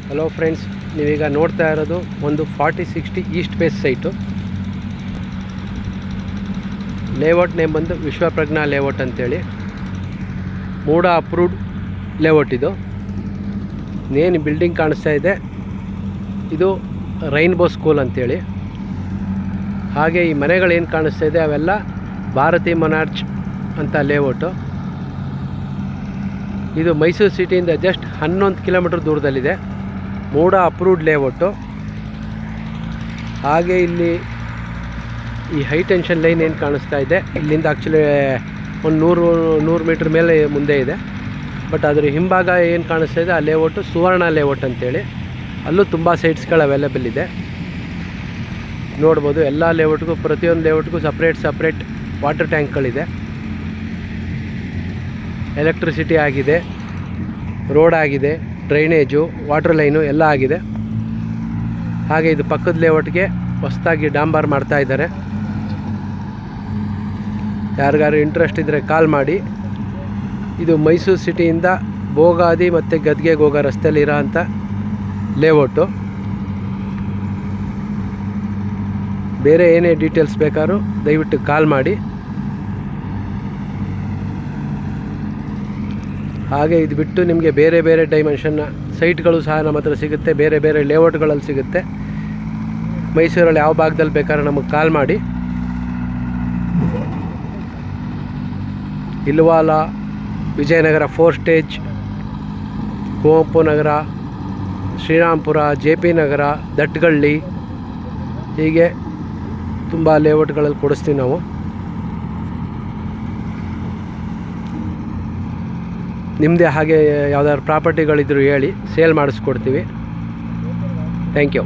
Hello friends, ನೀವೀಗ ನೋಡ್ತಾ ಇರೋದು ಒಂದು 4060 east face site. Layout name ಬಂದು ವಿಶ್ವಪ್ರಜ್ಞಾ ಲೇಔಟ್ ಅಂತೇಳಿ. ಮೂಡ ಅಪ್ರೂವ್ಡ್ ಲೇಔಟ್ ಇದು. ಏನು ಬಿಲ್ಡಿಂಗ್ ಕಾಣಿಸ್ತಾ ಇದೆ ಇದು ರೈನ್ಬೋ ಸ್ಕೂಲ್ ಅಂತೇಳಿ. ಹಾಗೆ ಈ ಮನೆಗಳೇನು ಕಾಣಿಸ್ತಾ ಇದೆ ಅವೆಲ್ಲ ಭಾರತಿ ಮೊನಾರ್ಚ್ ಅಂತ ಲೇಔಟು. ಇದು ಮೈಸೂರು ಸಿಟಿಯಿಂದ ಜಸ್ಟ್ 11 ಕಿಲೋಮೀಟ್ರ್ ದೂರದಲ್ಲಿದೆ. ಮೂಡ ಅಪ್ರೂವ್ಡ್ ಲೇಔಟು. ಹಾಗೆ ಇಲ್ಲಿ ಈ ಹೈ ಟೆನ್ಷನ್ ಲೈನ್ ಏನು ಕಾಣಿಸ್ತಾ ಇದೆ ಇಲ್ಲಿಂದ ಆ್ಯಕ್ಚುಲಿ ಒಂದು 100 ಮೀಟ್ರ್ ಮೇಲೆ ಮುಂದೆ ಇದೆ. ಬಟ್ ಅದರ ಹಿಂಭಾಗ ಏನು ಕಾಣಿಸ್ತಾ ಇದೆ ಆ ಲೇಔಟು ಸುವರ್ಣ ಲೇಔಟ್ ಅಂತೇಳಿ. ಅಲ್ಲೂ ತುಂಬ ಸೈಟ್ಸ್ಗಳು ಅವೈಲೇಬಲ್ ಇದೆ. ನೋಡ್ಬೋದು ಎಲ್ಲ ಲೇಔಟ್ಗೂ, ಪ್ರತಿಯೊಂದು ಲೇಔಟ್ಗೂ ಸಪ್ರೇಟ್ ವಾಟರ್ ಟ್ಯಾಂಕ್ಗಳಿದೆ. ಎಲೆಕ್ಟ್ರಿಸಿಟಿ ಆಗಿದೆ, ರೋಡ್ ಆಗಿದೆ, ಡ್ರೈನೇಜು, ವಾಟರ್ ಲೈನು ಎಲ್ಲ ಆಗಿದೆ. ಹಾಗೆ ಇದು ಪಕ್ಕದ ಲೇಔಟ್ಗೆ ಹೊಸದಾಗಿ ಡಾಂಬರ್ ಮಾಡ್ತಾ ಇದ್ದಾರೆ. ಯಾರಿಗಾರು ಇಂಟ್ರೆಸ್ಟ್ ಇದ್ದರೆ ಕಾಲ್ ಮಾಡಿ. ಇದು ಮೈಸೂರು ಸಿಟಿಯಿಂದ ಭೋಗಾದಿ ಮತ್ತು ಗದ್ಗೆಗೆ ಹೋಗೋ ರಸ್ತೆಯಲ್ಲಿರೋ ಅಂಥ ಲೇಔಟು. ಬೇರೆ ಏನೇ ಡೀಟೇಲ್ಸ್ ಬೇಕಾದ್ರೂ ದಯವಿಟ್ಟು ಕಾಲ್ ಮಾಡಿ. ಹಾಗೆ ಇದು ಬಿಟ್ಟು ನಿಮಗೆ ಬೇರೆ ಡೈಮೆನ್ಷನ್ನ ಸೈಟ್ಗಳು ಸಹ ನಮ್ಮ ಹತ್ರ ಸಿಗುತ್ತೆ. ಬೇರೆ ಲೇಔಟ್ಗಳಲ್ಲಿ ಸಿಗುತ್ತೆ. ಮೈಸೂರಲ್ಲಿ ಯಾವ ಭಾಗದಲ್ಲಿ ಬೇಕಾದ್ರೂ ನಮಗೆ ಕಾಲ್ ಮಾಡಿ. ಇಲ್ವಾಲ, ವಿಜಯನಗರ 4 ಸ್ಟೇಜ್, ಕುವೆಂಪು ನಗರ, ಶ್ರೀರಾಮ್ಪುರ, JP ನಗರ, ದಟ್ಗಳ್ಳಿ, ಹೀಗೆ ತುಂಬ ಲೇಔಟ್ಗಳಲ್ಲಿ ಕೊಡಿಸ್ತೀವಿ ನಾವು. ನಿಮ್ಮದೇ ಹಾಗೆ ಯಾವ್ದಾದ್ರು ಪ್ರಾಪರ್ಟಿಗಳಿದ್ರು ಹೇಳಿ, ಸೇಲ್ ಮಾಡಿಸ್ಕೊಡ್ತೀವಿ. Thank you.